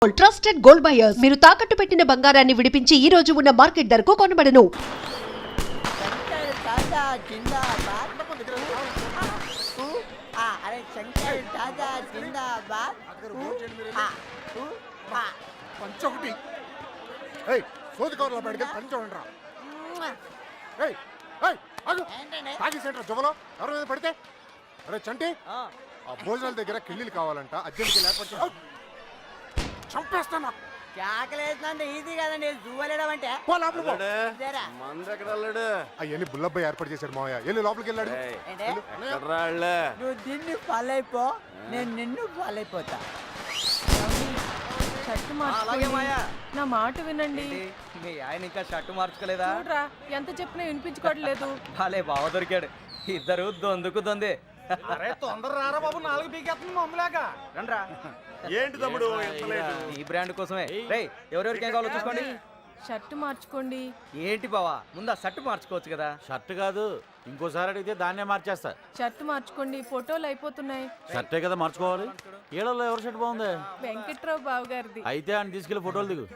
Trusted gold buyers మీరు తాకట్టు పెట్టిన బంగారాన్ని విడిపించి ఈ రోజు ఉన్న మార్కెట్ ధరకు కొనబడను. పడితే అరే చంటి ఆ భోజనాల దగ్గర కిళ్ళీలు కావాలంట అర్జెంట్కి లేకపోతే చంపేస్తాను. ఈజీ కదండి జూవలేడమంటే అవన్నీ బుల్లబ్బాయి ఏర్పాటు చేశాడు మావయ్య. వెళ్ళి లోపలికి వెళ్ళాడు. నువ్వు దీన్ని ఫాలో అయిపో, నేను నిన్ను ఫాలో అయిపోతా. షర్టు మార్చుకోండి. నా మాట వినండి. మీ ఆయన ఇంకా షర్టు మార్చుకోలేదా? చూడరా ఎంత చెప్పినా వినిపించుకోవట్లేదు. భలే బావ దొరికాడు. ఇద్దరు దొందుకు దొందే. అరే తొందర రారా బాబు, 4 పీకేస్తుంది మమ్మలాగా. రండ్రా. ఏంటి తమ్ముడు ఈ బ్రాండ్ కోసమే. రేయ్ ఎవరెవరికి ఏం కావాలో చూసుకోండి. షర్టు మార్చుకోండి. ఏంటి బావా, ముందు ఆ షర్టు మార్చుకోవచ్చు కదా. షర్ట్ కాదు, ఇంకోసారి అడిగితే దాన్నే మార్చేస్తా. షర్టు మార్చుకోండి, ఫోటోలు అయిపోతున్నాయి. షర్టే కదా మార్చుకోవాలి. ఏళ్ళలో ఎవరి షర్ట్ బాగుంది? వెంకట్రావు బావ గారిది. అయితే ఆయన తీసుకెళ్లి ఫోటోలు దిగు.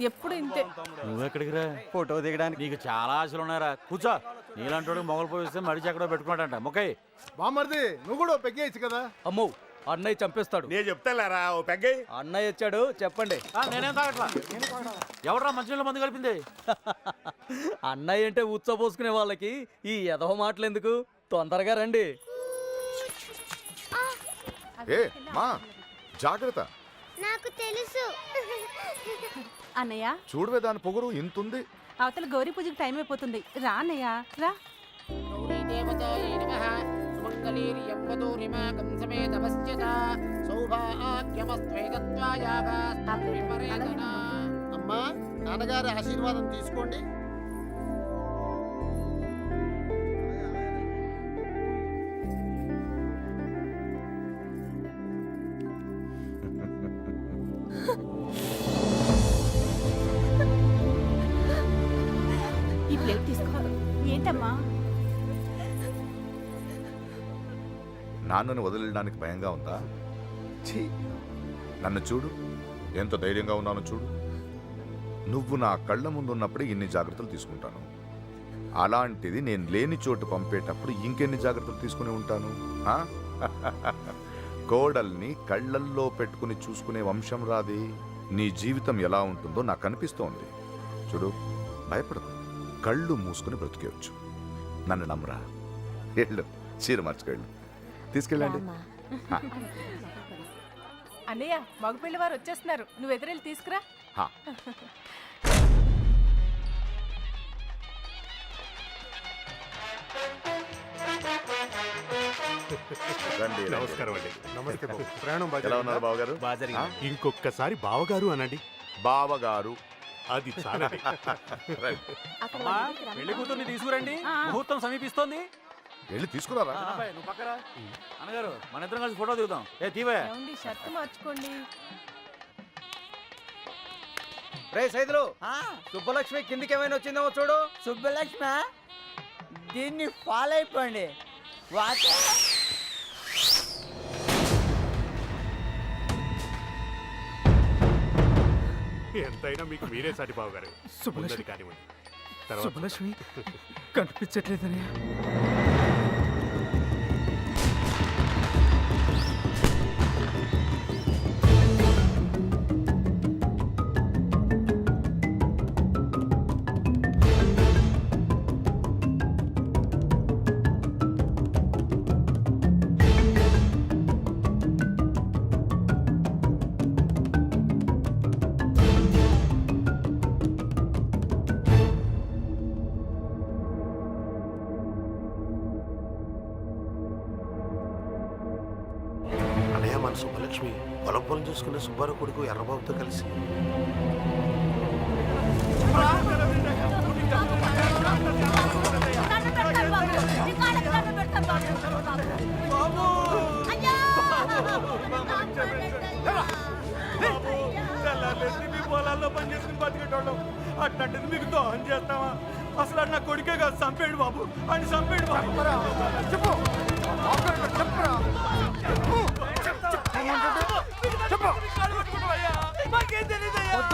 ఎప్పుడు ఇంతే. నువ్వెక్కడికి రా? ఫోటో దిగడానికి నీకు చాలా ఆశలు ఉన్నారా? కూర్చో. నీలాంటి మొగలు పోయిస్తే మడిచి ఎక్కడో పెట్టుకున్నాడంట. మొక్కై బామర్ది నువ్వు కూడా పెగ్గేయచ్చు కదా. అమ్మో, అన్నయ్య చంపేస్తాడు. నేను చెప్తారా ఓ పెగ్గై. అన్నయ్య వచ్చాడు, చెప్పండి. నేనేం తాగట్లా. ఎవరా మంచినీళ్ళ మందు కలిపింది? అన్నయ్య అంటే ఉచ్చపోసుకునే వాళ్ళకి ఈ ఎదవ మాటలు ఎందుకు? తొందరగా రండి. ఏ మా జాగ్రత్త. నాకు తెలుసు. అన్నయ్య చూడవే దాని పొగరు ఇంతుంది. అవతల గౌరీ పూజకి టైం అయిపోతుంది. రా అన్నయ్య రా. అమ్మా నాన్నగారి ఆశీర్వాదం తీసుకోండి. ఈ ప్లేట్ తీసుకో. ఏంటమ్మా? నాన్నను వదిలేయడానికి భయంగా ఉందా? ఛీ, నన్ను చూడు, ఎంత ధైర్యంగా ఉన్నానో చూడు. నువ్వు నా కళ్ళ ముందు ఉన్నప్పుడే ఇన్ని జాగ్రత్తలు తీసుకుంటాను. అలాంటిది నేను లేని చోటు పంపేటప్పుడు ఇంకెన్ని జాగ్రత్తలు తీసుకుని ఉంటాను? కోడల్ని కళ్ళల్లో పెట్టుకుని చూసుకునే వంశం రాది. నీ జీవితం ఎలా ఉంటుందో నాకు అనిపిస్తోంది. చూడు, భయపడదు. కళ్ళు మూసుకుని బ్రతికేయచ్చు. నన్ను నమ్మరా. వెళ్ళు, చీర మార్చుకెళ్ళు. తీసుకెళ్ళండి. అన్నయ్య మగపిల్లి వారు వచ్చేస్తున్నారు. నువ్వు ఎదురెళ్ళి తీసుకురా. రండి. నమస్కారం అండి. నమస్తే బాబు. ప్రయాణం ఎలా ఉన్నారు బావగారు? ఇంకొకసారి బావగారు అనండి. బావగారు అది చాలా. పెళ్లి కూతుర్ని తీసుకురండి, ముహూర్తం సమీపిస్తోంది. వెళ్ళి తీసుకురారా. నువ్వు పక్కరా. అన్నగారు మన ఇద్దరం కలిసి ఫోటో దిగుదాం. ఏ తీవే. షర్టు మార్చుకోండి. రే సైదులు, సుబ్బలక్ష్మి కిందికి ఏమైనా వచ్చిందేమో చూడు. సుబ్బలక్ష్మి దీన్ని ఫాలో అయిపోండి. ఎంతైనా మీకు మీరే సాటి బావగారు. సుబ్బలక్ష్మి కానివ్వండి. సుబ్బలక్ష్మి కనిపించట్లేదని. మన సుబ్బలక్ష్మి పొలం పొలం చూసుకునే సుబ్బారావు కొడుకు ఎర్రబాబుతో కలిసి పొలాల్లో పని చేసుకుని బతికేటోళ్ళం. అట్లాంటిది మీకు దోహం చేస్తావా? అసలు నా కొడుకే కాదు, చంపేడు బాబు అని చంపేడు బాబు. చెప్పు చెప్పరా.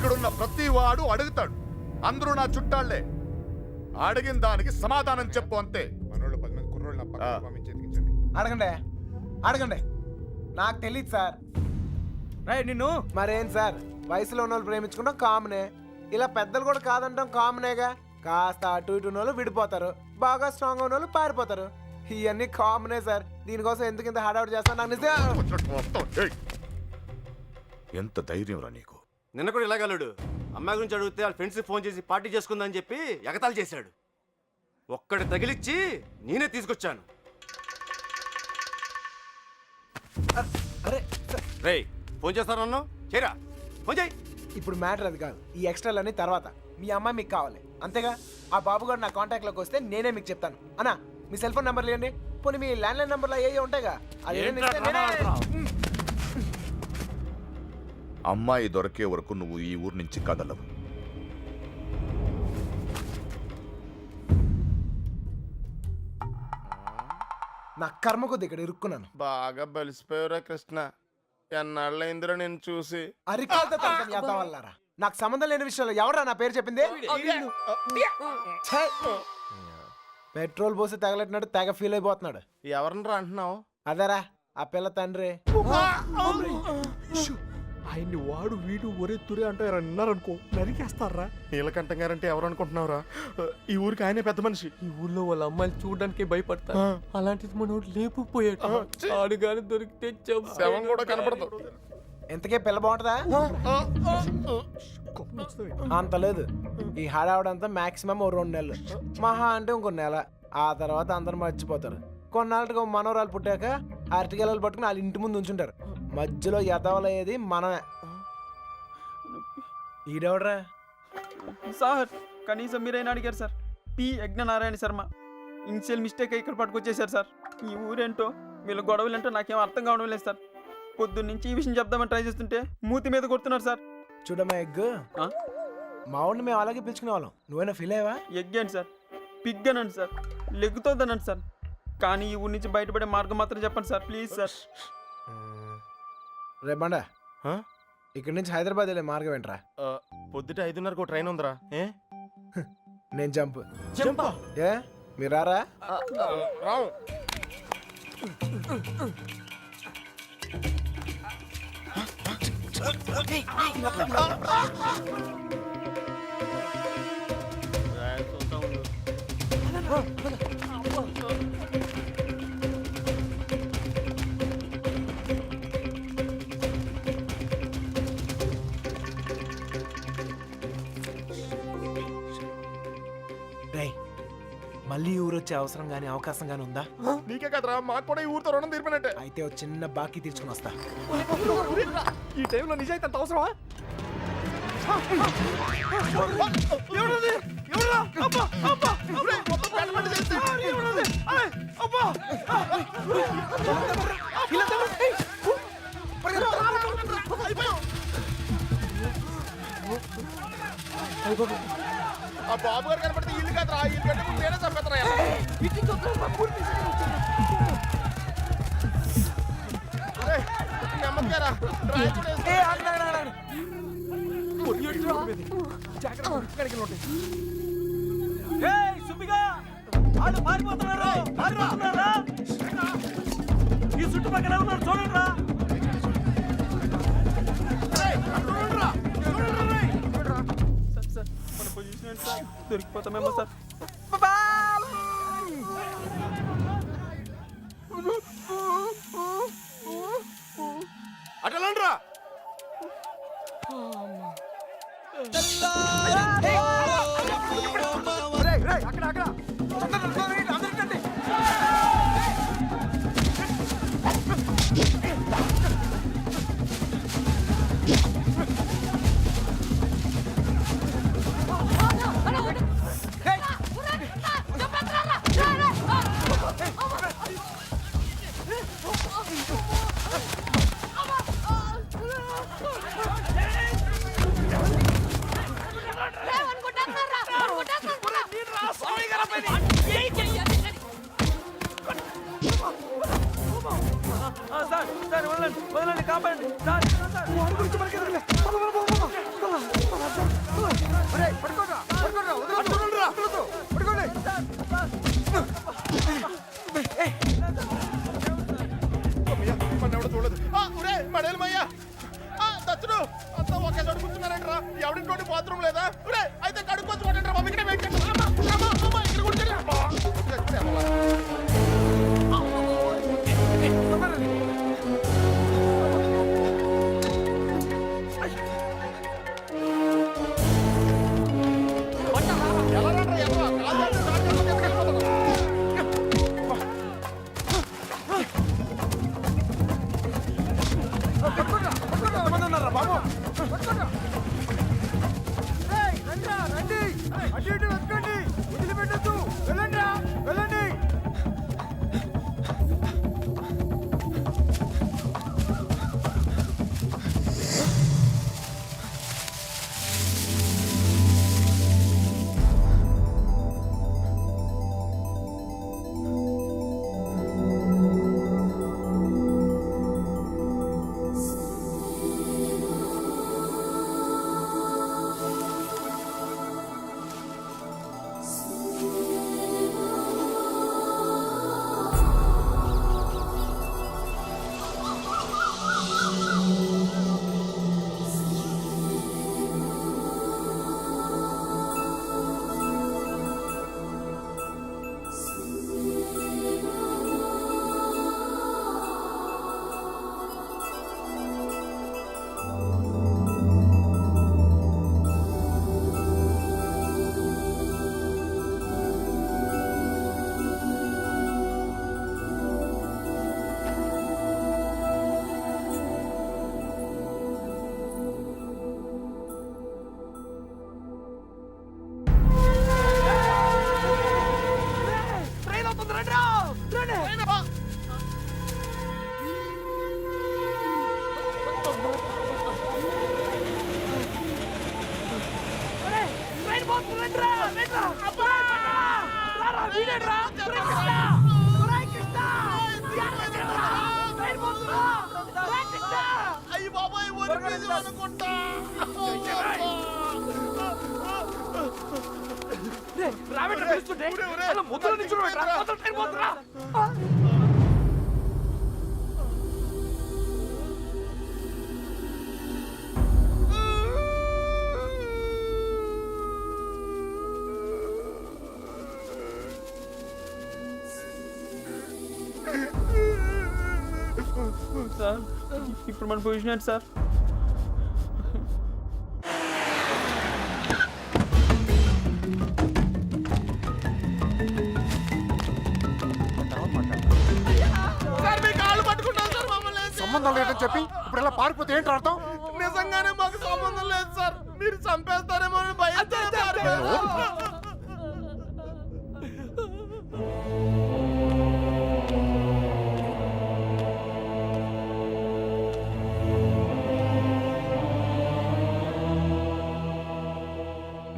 ఇక్కడున్న ప్రతి వాడు అడుగుతాడు. అందరూ నా చుట్టాళ్లే. అడిగిన దానికి సమాధానం చెప్పు అంతే. మనోళ్ళు 10 మంది కుర్రోళ్ళు పంపించి ఎతికించండి. అడగండి అడగండి. నాకు తెలియదు సార్. నిన్ను మరేం సార్, వయసులో ఉన్న వాళ్ళు ప్రేమించుకుంటాం కామనే. ఇలా పెద్దలు కూడా కాదంటాం కామనేగా. కాస్త అటు ఇటు ఉన్న వాళ్ళు విడిపోతారు, బాగా స్ట్రాంగ్ ఉన్న వాళ్ళు పారిపోతారు. ఇవన్నీ కామనే సార్. దీనికోసం ఎందుకు ఇంత హడావుడి చేస్తాను నాకు నిజంగా. ఎంత ధైర్యం రా నీకు? నిన్న కూడా ఇలాగలడు అమ్మాయి గురించి అడిగితే వాళ్ళ ఫ్రెండ్స్కి ఫోన్ చేసి పార్టీ చేసుకుందని చెప్పి ఎగతాళి చేశాడు. ఒక్కడి తగిలిచ్చి నేనే తీసుకొచ్చాను. అరే రేయ్ ఫోన్ చేస్తానన్నా చేయరా, ఫోన్ చేయి. ఇప్పుడు మ్యాటర్ అది కాదు. ఈ ఎక్స్ట్రాలన్నీ తర్వాత. మీ అమ్మాయి మీకు కావాలి అంతేగా. ఆ బాబు గారు నా కాంటాక్ట్లోకి వస్తే నేనే మీకు చెప్తాను. అన్నా మీ సెల్ ఫోన్ నెంబర్లు ఇవ్వండి. పోనీ మీ ల్యాండ్లైన్ నెంబర్లో ఏ ఉంటాయిగా. అది అమ్మాయి దొరికే వరకు నువ్వు ఈ ఊరు నుంచి కదలవు. నా కర్మ కొద్ది ఇక్కడ ఇరుక్కున్నాను. బాగా బలిసిపోయారా కృష్ణ. ఎన్నాళ్ళైందిరా నేను చూసి. వల్లరా నాకు సంబంధం లేని విషయంలో ఎవరా నా పేరు చెప్పింది? ఛే! పెట్రోల్ పోసి తగలెట్టినట్టు తెగ ఫీల్ అయిపోతున్నాడు. ఎవరినరా అంటున్నావు? అదేరా ఆ పిల్ల తండ్రి. ఆయన్ని వాడు వీడు ఒరే తురే అంటే అన్నారనుకో నరికేస్తారా. నీలకంఠం గారంటే ఎవరు అనుకుంటున్నావురా? ఈ ఊరికి ఆయనే పెద్ద మనిషి. ఈ ఊర్లో వాళ్ళ అమ్మాయిలు చూడడానికి భయపడతారు. అలాంటిది మనోడు లేపుపోయాడు. ఆడుగాని దొరికితే శవం కూడా కనపడదు. ఇంతకే పిల్ల బాగుంటుందా? అంత లేదు. ఈ హడావుడంతా మాక్సిమం 2 నెలలు, మహా అంటే ఇంకో నెల. ఆ తర్వాత అందరు మర్చిపోతారు. కొన్నాళ్ళకి మనవరాలు పుట్టాక అరటికెళ్ళలు పట్టుకుని వాళ్ళ ఇంటి ముందు ఉంచుంటారు. మధ్యలో ఎదవలయ్యేది మనమే. ఈడెవడరా? సార్ కనీసం మీరైనా అడిగారు sir. P Yagnanarayana Sharma. Initial mistake ఇక్కడ పట్టుకొచ్చేసారు సార్. ఈ ఊరేంటో వీళ్ళ గొడవలు ఏంటో నాకేం అర్థం కావడం లేదు సార్. పొద్దున్నుంచి ఈ విషయం చెప్దామని ట్రై చేస్తుంటే మూతి మీద కొడుతున్నారు సార్. చూడమ్మా ఎగ్, మా ఊడిని మేము అలాగే పిలుచుకునే వాళ్ళం. నువ్వైనా ఫీల్ అయ్యావా? ఎగ్ అండి సార్, పిగ్ అనండి సార్, లెగ్గుతోందనండి సార్. కానీ ఈ ఊరి నుంచి బయటపడే మార్గం మాత్రం చెప్పండి సార్, ప్లీజ్ సార్. రేపండా ఇక్కడి నుంచి హైదరాబాద్ వెళ్ళే మార్గం ఏంట్రా? పొద్దుట 5:30కు ట్రైన్ ఉందిరా. ఏ నేను జంప్. ఏ మీరు రారా? రావు. మళ్ళీ ఊరు వచ్చే అవసరం గానీ అవకాశం గానీ ఉందా? నీకే కదరా, మాకు కూడా ఈ ఊరితో రుణం తీర్పినట్టే. అయితే ఒక చిన్న బాకీ తీర్చుకుని వస్తా. ఈ టైంలో నిజాయితీ అంత అవసరమా? ఆ బాబు గారు కనపడితే ఇల్లు కదరా, ఇల్లు కంటే ముందు నేనే చంపేతరా. నెమ్మదిగారా. ఈ చుట్టుపక్కల ఉన్నారు చూడండి. దొరికిపోతామేమో సార్. అటలండ్రా. సార్ వదలండి, వదలండి, కాపాడండి సార్. వచ్చుడు అంతా ఒకే చోట కూర్చున్నారంటరా ఎవరింటి బాత్రూమ్ లేదా రే అయితే కడుక్కొచ్చుకోండి బాబు ఇక్కడ వెయిట్ చేయండి అమ్మా, అమ్మా, అమ్మా, ఇక్కడ కూర్చోండి అమ్మా. ఎలా రండ్రా, ఎలా? కాళ్ళు చేతులు దాటుకొని తీసుకెళ్ళిపోతాను. అయ్యి బాబాయ్ ఒరిపేది అనుకుంటా సార్ ఇప్పుడు మన పొజిషన్ ఏంటి సార్? సార్ మీ కాళ్ళు పట్టుకుంటాను సార్ మమ్మల్ని సంబంధం లేదని చెప్పి ఇప్పుడు ఇలా పారిపోతే ఏంటి అర్థం నిజంగానే మాకు సంబంధం లేదు సార్ మీరు చంపేస్తారేమో అని భయం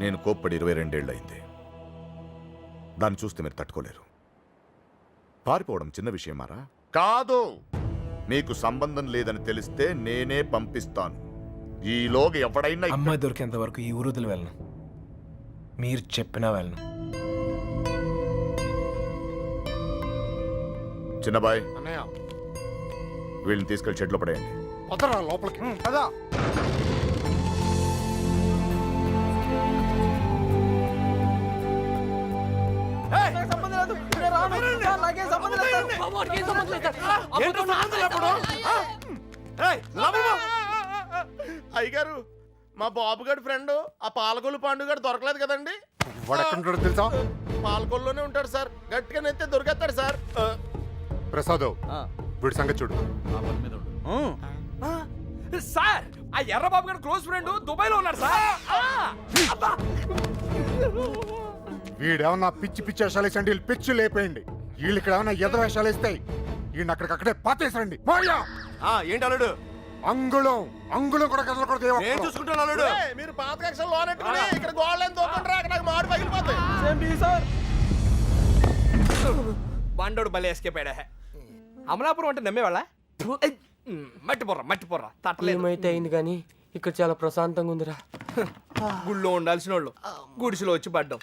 నేను కోప్పడి 22 ఏళ్ళయింది. దాన్ని చూస్తే మీరు తట్టుకోలేరు. పారిపోవడం చిన్న విషయమారా? కాదు. మీకు సంబంధం లేదని తెలిస్తే నేనే పంపిస్తాను. ఈలోగా ఎవడైనా అమ్మాయి దొరికేంత వరకు ఈ ఊరుదులు వెళ్ళను. మీరు చెప్పినా వెళ్ళను. చిన్నబాయ్, అన్నయ్య వీళ్ళని తీసుకెళ్లి షెడ్లో పడేయండి. వదరా లోపలికి కదా. అయ్యగారు మా బాబు గారి ఫ్రెండ్ ఆ పాలకొల్లు పాండు గారు దొరకలేదు కదండి. వాడెక్కడ తెలుసా? పాలకొల్లోనే ఉంటాడు సార్. గట్టిగా నెత్తే దొరికేస్తాడు సార్. ప్రసాద్, వీడి సంగతి చూడు. సార్ ఆ ఎర్రబాబు గారు క్లోజ్ ఫ్రెండ్ దుబాయ్ లో ఉన్నారు సార్. వీడేమన్నా పిచ్చి పిచ్చి వేషాలు వేసండి, వీళ్ళు పిచ్చి లేపేయండి. వీళ్ళు ఇక్కడ ఏమన్నా ఎద వేషాలు వేస్తాయి, వీడిని అక్కడికక్కడే పాతేసండి. ఏంటి అల్లుడు? అంగుళం అంగుళం కూడా కదలకూడదు. నేను చూసుకుంటాను అల్లుడు. మీరు పాత కక్షలు లోనెట్టుకుని ఇక్కడ గోడలేని తోకుంటారా, అక్కడ నాకు మాడు పగిలిపోతాయి. సార్ బండోడు భలే ఎస్కేప్ అయ్యా. అమలాపురం అంటే నమ్మేవాళ్ళ? మట్టిపోర్రా తట్టలేదు. ఏమైతే అయింది కానీ ఇక్కడ చాలా ప్రశాంతంగా ఉందిరా. గుళ్ళో ఉండాల్సిన వాళ్ళు గుడిసెలో వచ్చి పడ్డాం.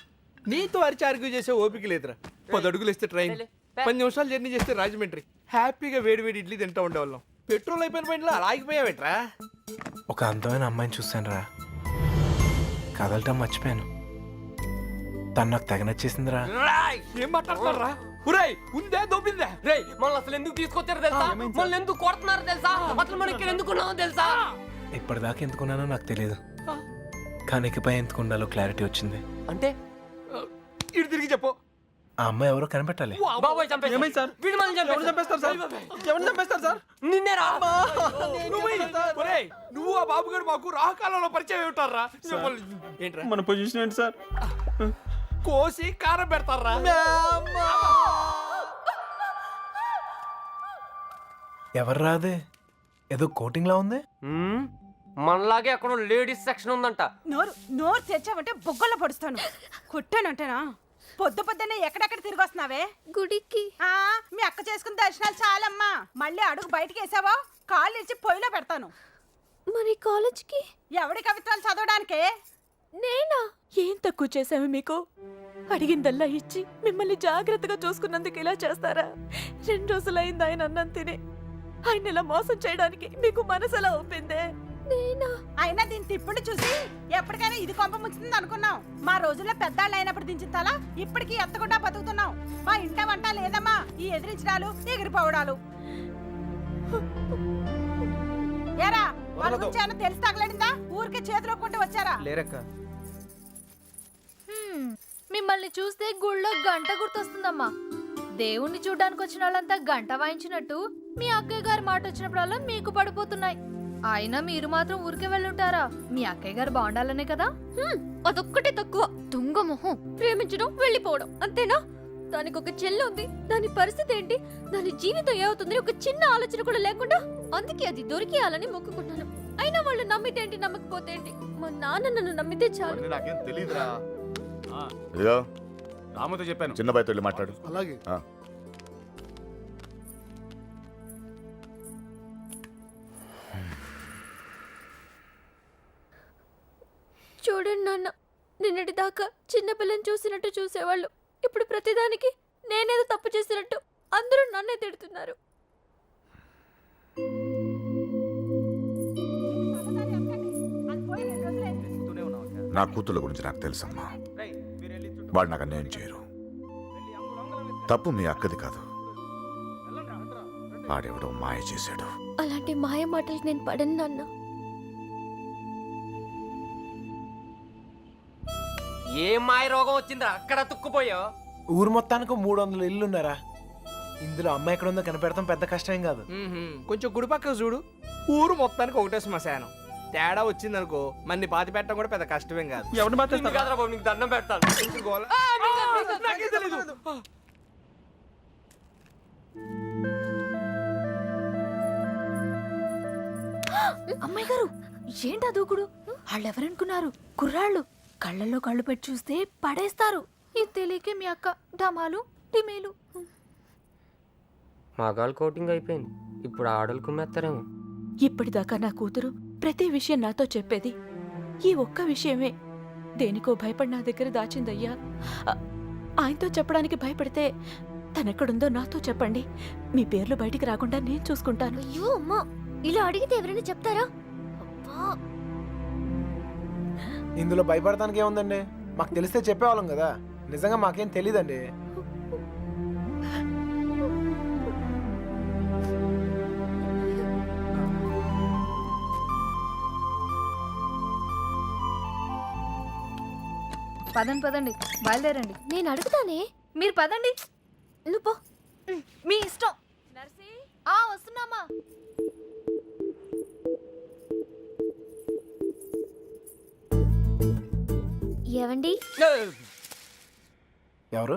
నీతో అరిచి ఆర్గ్యూ చేసే ఓపిక లేదురా. 10 అడుగులు ఇస్తే ట్రైన్, 10 నిమిషాలు జర్నీ చేస్తే రాజమండ్రి. హ్యాపీగా వేడి వేడి ఇడ్లీ తింటూ ఉండేవాళ్ళం. పెట్రోల్ అయిపోయిన బండిలో అలా ఆగిపోయావేట్రా? ఒక అందమైన అమ్మాయిని చూశాను రా, కదలటం మర్చిపోయాను. తను నాకు తెగ నచ్చేసిందిరా. ఏం మాట్లాడతారా? ఉరేయ్, ఉందే దోపిందే. రేయ్ మనల్ని అసలు ఎందుకు తీసుకొచ్చారు తెలుసా? మనల్ని ఎందుకు కొడుతున్నారు తెలుసా? అసలు మనం ఇక్కడ ఎందుకున్నామో తెలుసా? ఇప్పటిదాకా ఎందుకున్నానో నాకు తెలియదు, కానీ ఇకపై ఎందుకు ఉండాలో క్లారిటీ వచ్చింది. అంటే ఇటు తిరిగి చెప్పు. ఆ అమ్మాయి ఎవరో కనిపెట్టాలి. బాబోయ్ చంపేస్తారు. ఏమైంది సార్? వీడు మనల్ని ఎవరు చంపేస్తారు సార్? ఎవరు చంపేస్తారు సార్? నిన్నేరా? ఒరేయ్, నువ్వు ఆ బాబు గారు మాకు రాహకాలంలో పరిచయం ఉంటారా? ఏంట్రా మన పొజిషన్ ఏంటి సార్? కోసి కారం పెడతారా? ఎవరు రాదే, ఏదో కోటింగ్ లా ఉంది. మనలాగే అక్కడ లేడీస్ సెక్షన్ ఉందంట. నోరు తెచ్చావంటే బొగ్గల్లో పడుస్తాను. కుట్టానంటేనా? పొద్దున్నే ఎక్కడెక్కడ తిరిగి వస్తున్నావే? గుడికి. మీ అక్క చేసుకున్న దర్శనాలు చాలమ్మా. మళ్ళీ అడుగు బయటికి వేసావో కాళ్ళు ఇచ్చి పొయ్యిలో పెడతాను. మరి కాలేజ్కి? ఎవడి కవిత్వాలు చదవడానికే? నేనా? ఏం తక్కువ చేసావు మీకు? అడిగిందల్లా ఇచ్చి మిమ్మల్ని జాగ్రత్తగా చూసుకున్నందుకు ఇలా చేస్తారా? 2 రోజులైంది ఆయన అన్నం తిని. ఆయన ఇలా మోసం చేయడానికి మీకు మనసు ఎలా ఒప్పిందే? నేనా? అయినా దీని తిప్పుడు చూసి ఎప్పటికైనా ఇది కొంప ముచ్చుతుంది అనుకున్నాం. మా రోజుల్లో పెద్దాళ్ళు అయినప్పుడు దించిన తల ఇప్పటికీ ఎత్తకుండా బతుకుతున్నాం. మా ఇంట వంట లేదమ్మా ఈ ఎదిరించడాలు ఎగిరిపోవడాలు. ఏరా వాళ్ళ గురించి ఏమన్నా తెలిసి తగలడిందా? ఊరికే చేతులు ఒప్పుకుంటూ వచ్చారా? లేరక్క. మిమ్మల్ని చూస్తే గుళ్ళో గంట గుర్తొస్తుందమ్మా. దేవుణ్ణి చూడ్డానికి వచ్చిన వాళ్ళంతా గంట వాయించినట్టు మీ అక్కయ్య గారి మాట వచ్చినప్పుడల్లా మీకు పడిపోతున్నాయి. అయినా మీరు మాత్రం ఊరికే వెళ్ళుంటారా? మీ అక్కయ్య గారు బాగుండాలనే కదా. అదొక్కటే తక్కువ. తుంగ మొహం. ప్రేమించడం వెళ్ళిపోవడం అంతేనా? దానికి ఒక చెల్లి ఉంది. దాని పరిస్థితి ఏంటి? దాని జీవితం ఏమవుతుంది? ఒక చిన్న ఆలోచన కూడా లేకుండా. అందుకే అది దొరికేయాలని మొక్కుకుంటున్నాను. అయినా వాళ్ళు నమ్మితే ఏంటి, నమ్మకపోతే ఏంటి? మా నాన్న నన్ను నమ్మితే చాలు. నాకేం తెలియదురా. ఇదిగో రాముతో చెప్పాను, చిన్న బాయ్తో వెళ్ళి మాట్లాడు. అలాగే. చూడండి నాన్న, నిన్నటి దాకా చిన్నపిల్లని చూసినట్టు చూసేవాళ్ళు ఇప్పుడు ప్రతిదానికి నేనేదో తప్పు చేసినట్టు అందరూ నన్నే తిడుతున్నారు. నా కూతుళ్ళ గురించి నాకు తెలుసమ్మా. వాడు నాకు అన్యాయం చేయరు. తప్పు మీ అక్కది కాదు, వాడెవడో మాయ చేశాడు. అలాంటి మాయ మాటలు నేను పడను నాన్న. ఏ మాయ రోగం వచ్చిందిరా అక్కడ తుక్కుపోయా? ఊరు మొత్తానికి 300 ఇల్లున్నారా? ఇందులో అమ్మాయి ఎక్కడ ఉందో కనిపెడతాం పెద్ద కష్టమేం కాదు. కొంచెం గుడి పక్క చూడు, ఊరు మొత్తానికి ఒకటే శ్మశానం. తేడా వచ్చిందనుకో మన్ని పాతి పెట్టడం కూడా పెద్ద కష్టమేం కాదు. ఎవరిని బాధేస్తారు? కాదురా బాబు, నీకు దండం పెడతాను. నాకేం తెలీదు. అమ్మాయి గారు, ఏంటా దూకుడు? వాళ్ళెవరనుకున్నారు? కుర్రాళ్ళు. కళ్ళల్లో కళ్ళు పెట్టి చూస్తే పడేస్తారు. ఇది తెలియకే మీ అక్క డమాలు టిమేలు. మగాళ్ళు కోటింగ్ అయిపోయింది, ఇప్పుడు ఆడలు కుమ్మేస్తారేమో. ఇప్పటిదాకా నా కూతురు ప్రతి విషయం నాతో చెప్పేది. ఈ ఒక్క విషయమే దేనికో భయపడి నా దగ్గర దాచిందయ్యా. ఆయనతో చెప్పడానికి భయపడితే తనెక్కడుందో నాతో చెప్పండి. మీ పేర్లు బయటికి రాకుండా నేను చూసుకుంటాను. అయ్యో అమ్మా, ఇలా అడిగితే ఎవరైనా చెప్తారా? ఇందులో భయపడటానికి ఏముందండి? మాకు తెలిస్తే చెప్పేవాళ్ళం కదా. నిజంగా మాకేం తెలీదండి. పదండి పదండి, బయలుదేరండి. నేను అడుగుతానే, మీరు పదండి. నువ్వు పో, మీ ఇష్టం. వస్తున్నామా? ఏవండి? ఎవరు?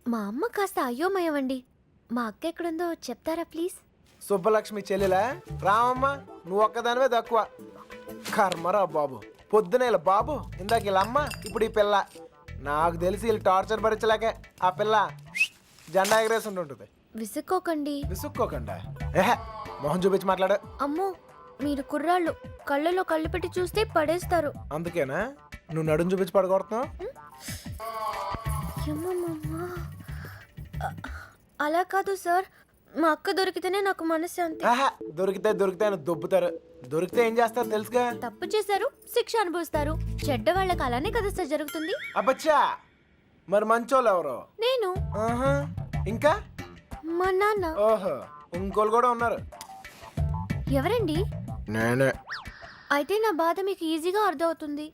మా అమ్మ కాస్త అయోమయమండి. మా అక్క ఎక్కడుందో చెప్తారా ప్లీజ్? సుబ్బలక్ష్మి చెల్లెలా? రామమ్మ, నువ్వు ఒక్కదానివే తక్కువ. కర్మరా బాబు. పొద్దున ఇలా బాబు, ఇందాక ఇలా అమ్మ, ఇప్పుడు ఈ పిల్ల. నాకు తెలిసి వీళ్ళు టార్చర్ భరించలేక ఆ పిల్ల జెండా ఎగరేసి ఉంటుంటుంది. విసుక్కోకండి. విసుక్కోకుండా ఏహే, మొహం చూపించి మాట్లాడు. అమ్మో, మీరు కుర్రాళ్ళు. కళ్ళలో కళ్ళు పెట్టి చూస్తే పడేస్తారు. అందుకేనా నువ్వు నడుం చూపించి పడగొడుతున్నావు? అలా కాదు సార్, మా అక్క దొరికితేనే నాకు మనశ్శాంతి. ఆహా, దొరికితే అని దొబ్బుతారు. దొరికితే ఏం చేస్తారు తెలుసుగా? తప్పు చేశారు, శిక్ష అనుభవిస్తారు. చెడ్డ వాళ్ళకి అలానే కదా సార్ జరుగుతుంది. అబ్బచ్చా, మరి మంచోళ్ళు ఎవరు? నేను, ఆహా, ఇంకా మా నాన్న. ఓహో, ఇంకోళ్ళు కూడా ఉన్నారు. ఎవరండి? నేనే. అయితే నా బాధ మీకు ఈజీగా అర్థమవుతుంది.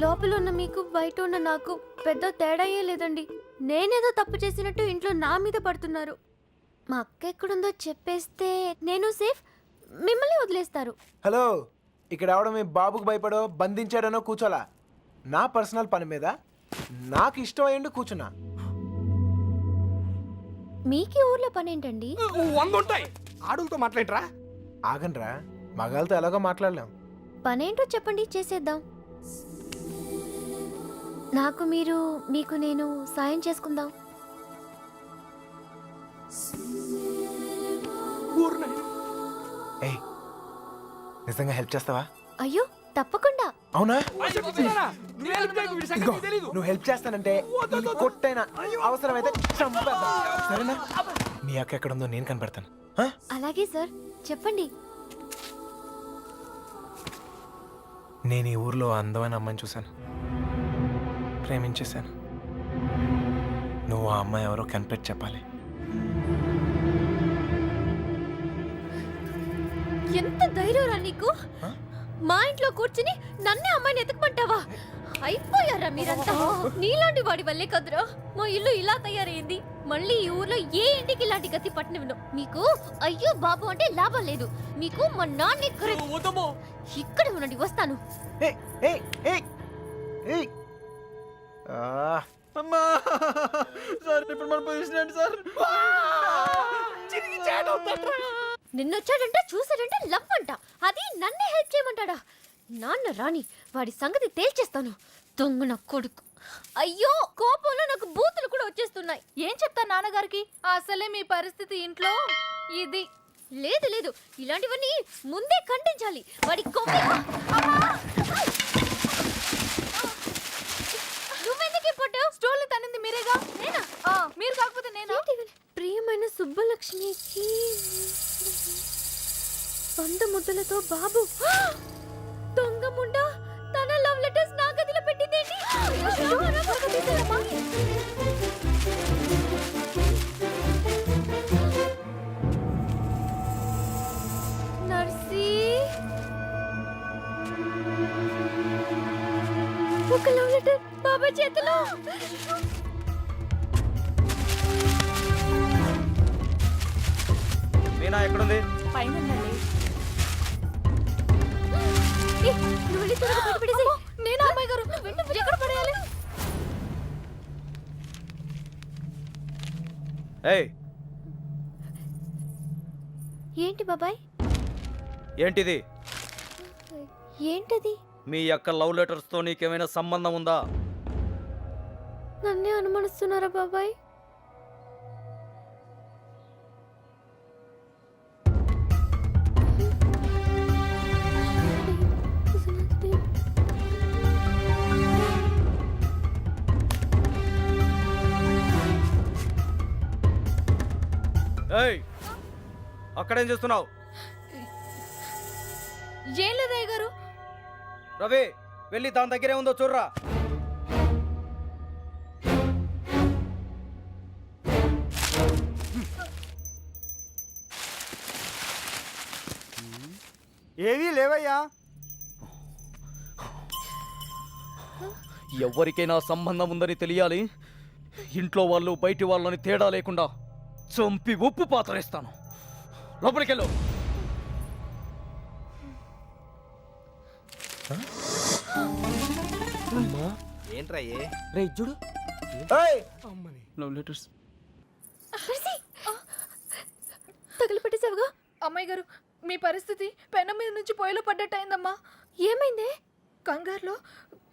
లోపల ఉన్న మీకు బయట ఉన్న నాకు పెద్ద తేడాయే లేదండి. నేనేదో తప్పు చేసినట్టు ఇంట్లో నా మీద పడుతున్నారు. మా అక్క ఎక్కడుందో చెప్పేస్తే నేను సేఫ్, మిమ్మల్ని వదిలేస్తారు. హలో, ఇక్కడ ఆవిడ మీ బాబుకు భయపడో బంధించాడనో కూర్చోలా. నా పర్సనల్ పని మీద నాకు ఇష్టం అయ్యండి కూర్చున్నా. మీకీ ఊర్లో పని ఏంటండి? 100 ఉంటాయి. ఆడులతో మాట్లాడరా? ఆగండ్రా, మగాళ్ళతో ఎలాగో మాట్లాడలేం. పనేంటో చెప్పండి, చేసేద్దాం. నాకు మీరు, మీకు నేను సాయం చేసుకుందాం. ఏయ్, నిజంగా హెల్ప్ చేస్తావా? అయ్యో తప్పకుండా. అవునా? నువ్వు help చేయకు, వీడి సంగతి ఇదిగో, నీకు తెలీదు. నువ్వు హెల్ప్ చేస్తానంటే ఈ కొట్టైనా అవసరమైతే చంపేద్దాం. సరేనా? మీ అక్క ఎక్కడుందో నేను కనపడతాను. ఆ? అలాగే సార్, చెప్పండి. నేను ఈ ఊర్లో అందమైన అమ్మాయిని చూశాను, ప్రేమించేశాను. నువ్వు ఆ అమ్మాయి ఎవరో కనిపెట్టి చెప్పాలి. ఎంత ధైర్యంరా నీకు? మా ఇంట్లో కూర్చుని నన్నే అమ్మాయిని ఎతకమంటావా? అయిపోయారా మీరంతా? నీలాంటి వాడి వల్లే కదురా మా ఇల్లు ఇలా తయారైంది. మళ్ళీ ఈ ఊర్లో ఏ ఇంటికి ఇలాంటి గతి పట్టినవిను. మీకు అయ్యో బాబు అంటే లాభం లేదు. మీకు మా నాన్నే ఇక్కడ ఉండండి, వస్తాను. ఏయ్, ఏయ్, ఏయ్, ఏయ్. ఆ, అమ్మా సార్, ఇప్పుడు మన పొజిషన్ ఏంటి సార్? నిన్నొచ్చాడంట, చూసాడంట, లవ్ అంట. అది నన్నే హెల్ప్ చేయమంటాడా? నాన్న రాని, వాడి సంగతి తేల్చేస్తాను. దొంగ నా కొడుకు. అయ్యో, కోపంలో నాకు బూతులు కూడా వచ్చేస్తున్నాయి. ఏం చెప్తా నాన్నగారికి? అసలే మీ పరిస్థితి ఇంట్లో ఇది. లేదు లేదు, ఇలాంటివన్నీ ముందే ఖండించాలి. వాడి నువ్వెందుకు పట్టు? స్టోర్లు తనింది మీరేగా. నేనా? మీరు కాకపోతే నేను. ప్రియమైన సుబ్బలక్ష్మికి 100 ముద్దలతో బాబు. దొంగ ముండ తన లవ్ లెటర్స్ నా గదిలో పెట్టిందేంటి? నర్సీ, ఒక లవ్ లెటర్ బాబా చేతిలో. మీనా ఎక్కడుంది? పైన ఉందండి. నువ్వు వెళ్ళి త్వరగా బయట పడేసేయ్. నేను అమ్మాయి గారు ఎక్కడ పడేయాలి? ఏయ్, ఏంటి బాబాయ్? ఏంటిది? ఏంటది? మీ యొక్క లవ్ లెటర్స్ తో నీకేమైనా సంబంధం ఉందా? నన్నే అనుమానిస్తున్నారా బాబాయ్? ఏయ్, అక్కడేం చేస్తున్నావు? ఏం లేదయ్య గారు. రవి, వెళ్ళి దాని దగ్గరే ఉందో చూడరా. ఏవీ లేవయ్యా. ఎవరికైనా సంబంధం ఉందని తెలియాలి. ఇంట్లో వాళ్ళు బయటి వాళ్ళని తేడా లేకుండా చంపి ఉప్పు పాతరేస్తాను. లోపలికెళ్ళు. ఏంట్రా ఏ? రే చూడు, ఏయ్, లవ్ లెటర్స్. తగిలి పెట్టేసావుగా. అమ్మాయి గారు, మీ పరిస్థితి పెనం మీద నుంచి పొయ్యిలో పడ్డట్టయిందమ్మా. ఏమైందే? కంగారులో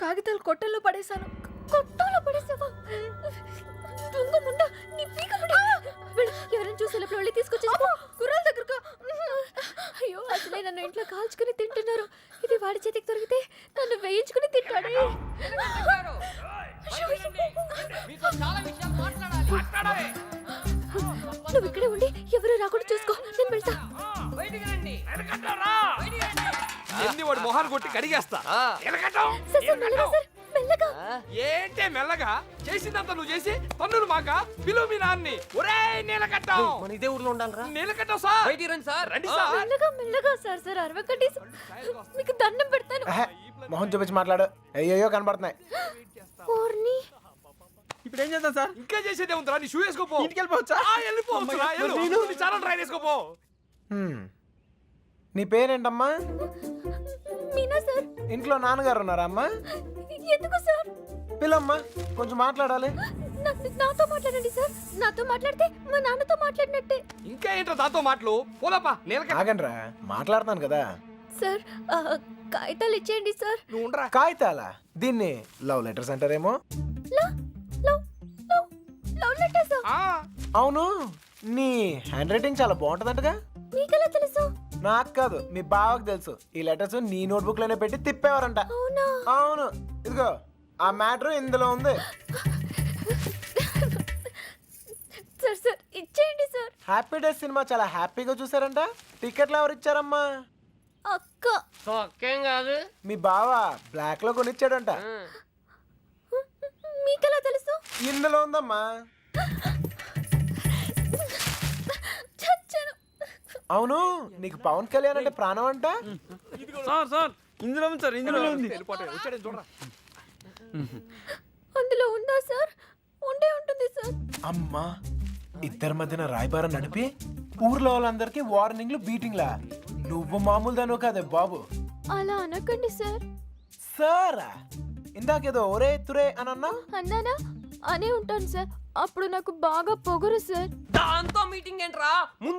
కాగితాలు కొట్టల్లో పడేశాను. కొట్టల్లో పడేసావా? దొంగ ముండ, నీ పీక ఎవరైనా చూసి వెళ్ళి తీసుకొచ్చి కుర్రాల దగ్గరగా. అయ్యో, అసలే నన్ను ఇంట్లో కాల్చుకుని తింటున్నారు. ఇది వాడి చేతికి దొరికితే నన్ను వేయించుకుని తింటాడే. నువ్వు ఇక్కడే ఉండి ఎన్ని వాడి మొహాన్ని కొట్టి కడిగేస్తా నిలకట్టం. ఏంటే మెల్లగా చేసిందంతా నువ్వు చేసి పన్నులు మాక పిలువు మీ నాన్ని. ఒరే నీలకట్టం, మన ఇదే ఊర్లో ఉండాలరా. నీలకట్టం సార్, బయటికి రండి సార్. రండి సార్. మెల్లగా సార్ అరవకండి మీకు దండం పెడతాను. మొహం చూపించి మాట్లాడు, అయ్యో కనబడుతున్నాయి. ఇప్పుడు ఏం చేద్దాం సార్? ఇంకా చేసేదే ఉందిరా, నీ షూ వేసుకోపో. ఇంటికి వెళ్ళిపోవచ్చా? వెళ్ళిపోవచ్చురా, చాలా ట్రై చేసుకోపో. నీ పేరేంటమ్మా? మీనా సార్. ఇంట్లో నాన్నగారు ఉన్నారా అమ్మా? ఎందుకు సార్? పిల్లమ్మా, కొంచెం మాట్లాడాలి. నాతో మాట్లాడండి సార్. నాతో మాట్లాడితే మా నాన్నతో మాట్లాడినట్టే. ఇంకా ఏంట్రా దాంతో మాటలు? పోలప్పా నీలకట్ట. ఆగండ్రా, మాట్లాడుతున్నాను కదా. సార్ కాగితాలు ఇచ్చేయండి సార్. నువ్వు ఉండరా. కాగితాలా? దీన్ని లవ్ లెటర్స్ అంటారేమో. Love letters. అవును, నీ హ్యాండ్ రైటింగ్ చాలా బాగుంటుందంటగా. మీకెలా తెలుసు? నాకు కాదు, మీ బావకు తెలుసు. ఈ లెటర్స్ నీ నోట్బుక్ లోనే పెట్టి తిప్పేవారంట. అవునా? అవును, ఇదిగో ఆ మ్యాటర్ ఇందులో ఉంది. సార్ ఇచ్చేయండి సార్. హ్యాపీ డేస్ సినిమా చాలా హ్యాపీగా చూసారంట. టికెట్లు ఎవరు ఇచ్చారమ్మా? అక్క. ఒక్కేం కాదు. మీ బావ బ్లాక్ లో కొనిచ్చాడంట. మీకెలా తెలుసు? ఇందులో ఉందమ్మా. అవును, నీకు పవన్ కళ్యాణ్ అంటే ప్రాణం అంట. సార్ ఇందులో ఉంది సార్, ఇందులో ఉంది. వచ్చాడని చూడరా. అందులో ఉందా సార్? ఉండే ఉంటుంది సార్. అమ్మా, ఇద్దరి మధ్యన రాయబారం నడిపి ఊర్లో వాళ్ళందరికీ వార్నింగ్లు బీటింగ్లా. నువ్వు మామూలు దాను కాదే బాబు. అలా అనకండి సార్. సారా, ఇందాకేదో ఒరే తురే అని అన్నా. అన్నానా? అనే ఉంటాను సార్. అప్పుడు నాకు బాగా పొగరు సార్. దాంతో మీటింగ్ ఏంట్రా?